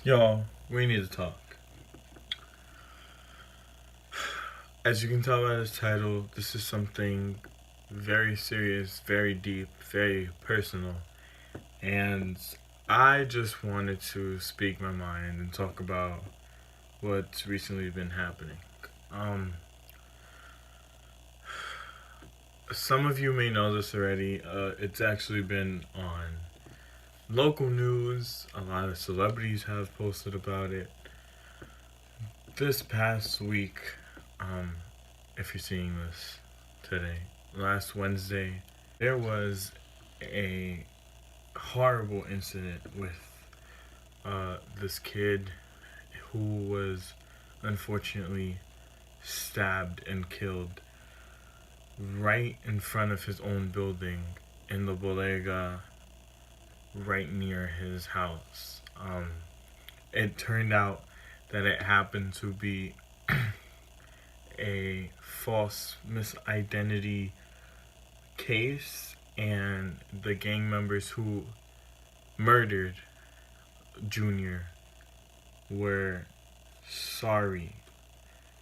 Y'all, we need to talk. As you can tell by this title, this is something very serious, very deep, very personal. And I just wanted to speak my mind and talk about what's recently been happening. Um, some of you may know this already. It's actually been on local news. A lot of celebrities have posted about it. This past week, um, if you're seeing this today, last Wednesday, there was a horrible incident with this kid who was unfortunately stabbed and killed right in front of his own building in the bodega right near his house. It turned out that it happened to be a false misidentity case, and the gang members who murdered Junior were sorry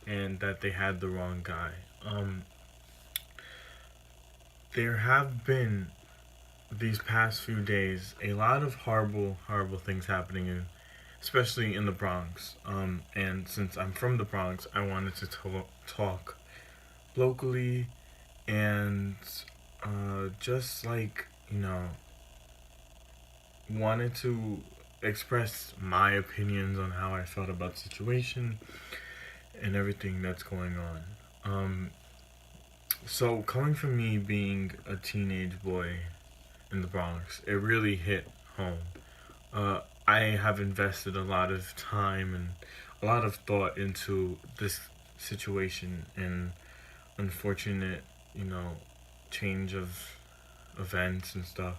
and that they had the wrong guy. There have been these past few days a lot of horrible things happening especially in the Bronx. And since I'm from the Bronx, I wanted to talk locally and just like, wanted to express my opinions on how I felt about the situation and everything that's going on. So coming from me being a teenage boy in the Bronx, it really hit home. I have invested a lot of time and a lot of thought into this situation and unfortunate, change of events and stuff.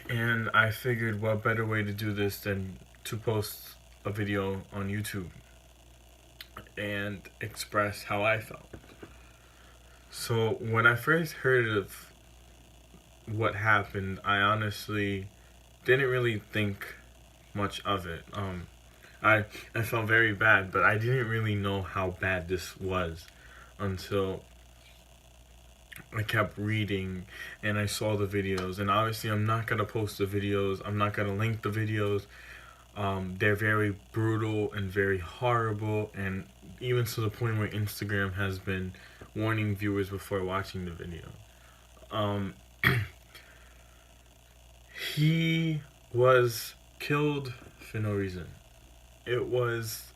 And I figured what better way to do this than to post a video on YouTube and express how I felt. So when I first heard of what happened, I honestly didn't really think much of it. I felt very bad, but I didn't really know how bad this was until I kept reading and I saw the videos. And obviously, I'm not gonna post the videos. I'm not gonna link the videos. They're very brutal and very horrible, and even to the point where Instagram has been warning viewers before watching the video. Um, he was killed for no reason. It was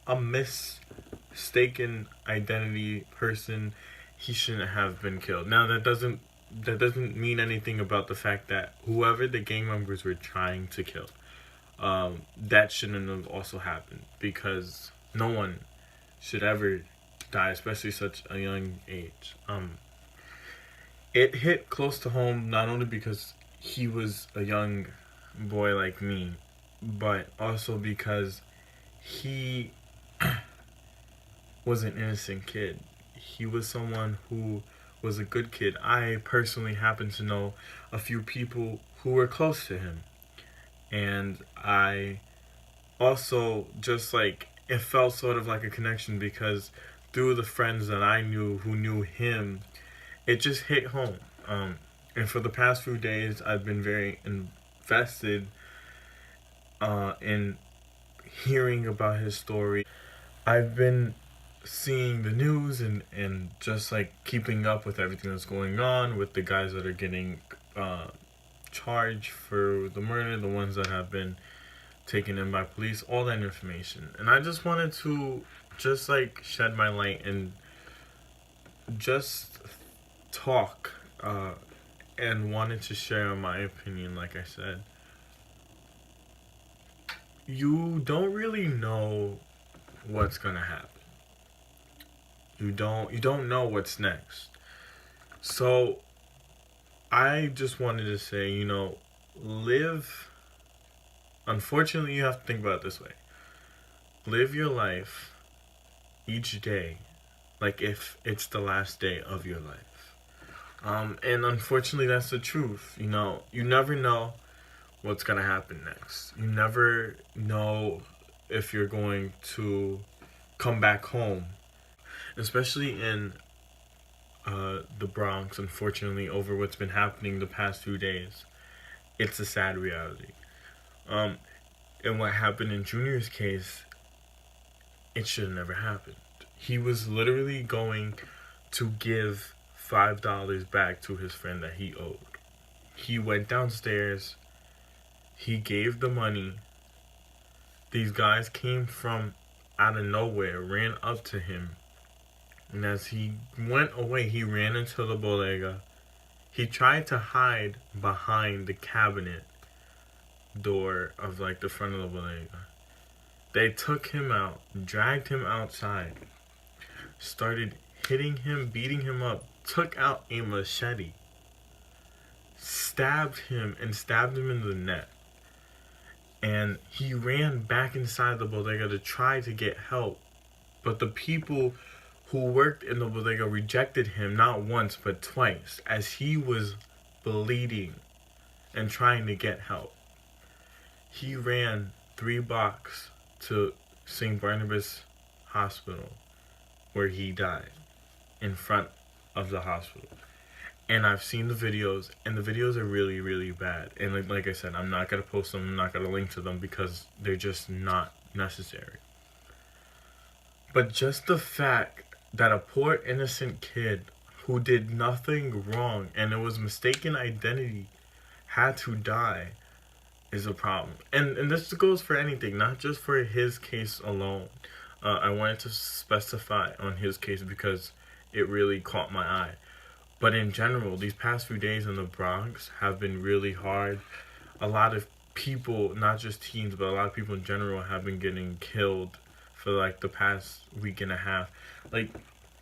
a mistaken identity person. He shouldn't have been killed. Now that doesn't mean anything about the fact that whoever the gang members were trying to kill, that shouldn't have also happened, because no one should ever die, especially such a young age. It hit close to home not only because he was a young boy like me, but also because he was an innocent kid. He was someone who was a good kid. I personally happen to know a few people who were close to him. And I also just like, it felt sort of like a connection because through the friends that I knew who knew him, it just hit home. And for the past few days, I've been very invested in hearing about his story. I've been seeing the news and just like keeping up with everything that's going on with the guys that are getting charged for the murder, the ones that have been taken in by police, all that information. And I just wanted to just like shed my light and just talk and wanted to share my opinion. Like I said, you don't really know what's gonna happen. You don't know what's next. So I just wanted to say, live. Unfortunately, you have to think about it this way: live your life each day like if it's the last day of your life. And unfortunately, that's the truth. You never know what's gonna happen next. You never know if you're going to come back home, especially in the Bronx, unfortunately, over what's been happening the past few days. It's a sad reality. Um, and what happened in Junior's case, it should have never happened. He was literally going to give $5 back to his friend that he owed. He went downstairs, he gave the money. These guys came from out of nowhere, ran up to him, and as he went away, he ran into the bodega. He tried to hide behind the cabinet door of like the front of the bodega. They took him out, dragged him outside, started hitting him, beating him up, took out a machete, stabbed him and stabbed him in the neck. And he ran back inside the bodega to try to get help. But the people who worked in the bodega rejected him not once but twice as he was bleeding and trying to get help. He ran 3 blocks to St. Barnabas Hospital where he died in front of the hospital. And I've seen the videos, and the videos are really, really bad. And like I said, I'm not going to post them, I'm not going to link to them because they're just not necessary. But just the fact that a poor innocent kid who did nothing wrong and it was mistaken identity had to die is a problem. And this goes for anything, not just for his case alone. I wanted to specify on his case because it really caught my eye. But in general, these past few days in the Bronx have been really hard. A lot of people, not just teens, but a lot of people in general have been getting killed for like the past week and a half. Like,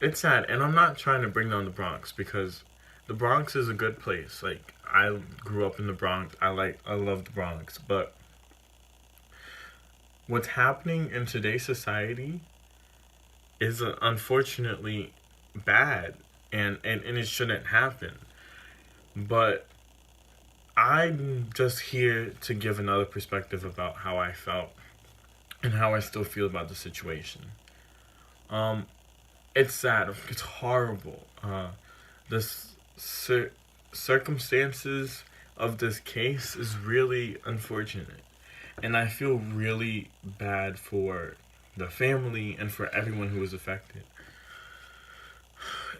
it's sad. And I'm not trying to bring down the Bronx because the Bronx is a good place. Like, I grew up in the Bronx. I love the Bronx. But what's happening in today's society is unfortunately bad. And it shouldn't happen. But I'm just here to give another perspective about how I felt and how I still feel about the situation. It's sad. It's horrible. The circumstances of this case is really unfortunate. And I feel really bad for the family and for everyone who was affected.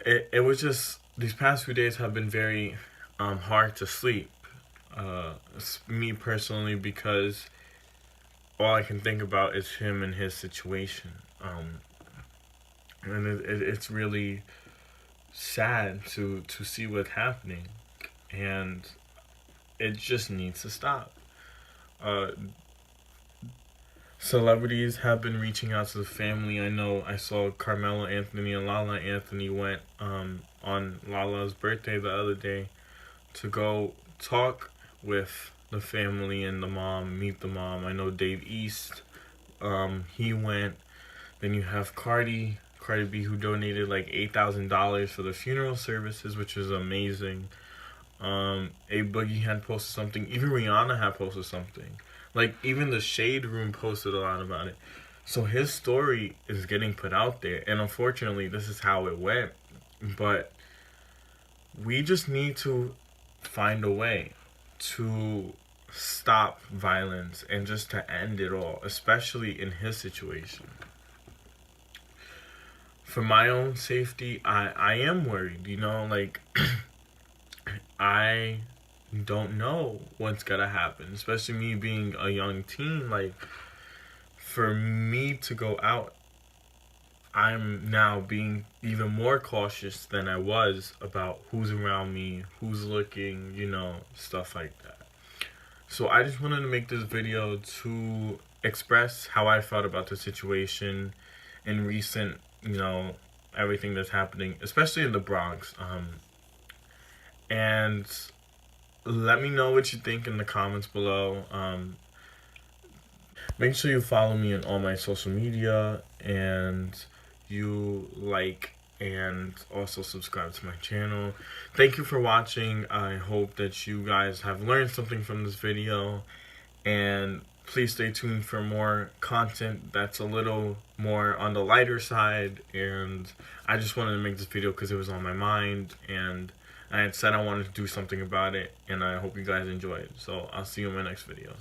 It was just, these past few days have been very hard to sleep. Me personally, because all I can think about is him and his situation. And it's really sad to see what's happening. And it just needs to stop. Celebrities have been reaching out to the family. I know I saw Carmelo Anthony and Lala Anthony went on Lala's birthday the other day to go talk with the family and the mom, meet the mom. I know Dave East, he went. Then you have Cardi B, who donated like $8,000 for the funeral services, which is amazing. A Boogie had posted something. Even Rihanna had posted something. Like, even the Shade Room posted a lot about it. So his story is getting put out there. And unfortunately, this is how it went. But we just need to find a way to stop violence and just to end it all, especially in his situation. For my own safety, I am worried, you know, like, I don't know what's gonna happen, especially me being a young teen. Like, for me to go out, I'm now being even more cautious than I was about who's around me, who's looking, you know, stuff like that. So I just wanted to make this video to express how I felt about the situation in recent, you know, everything that's happening, especially in the Bronx. And let me know what you think in the comments below. Make sure you follow me on all my social media and you like and also subscribe to my channel. Thank you for watching. I hope that you guys have learned something from this video, and please stay tuned for more content that's a little more on the lighter side. And I just wanted to make this video because it was on my mind, and I had said I wanted to do something about it, and I hope you guys enjoy it. So I'll see you in my next video.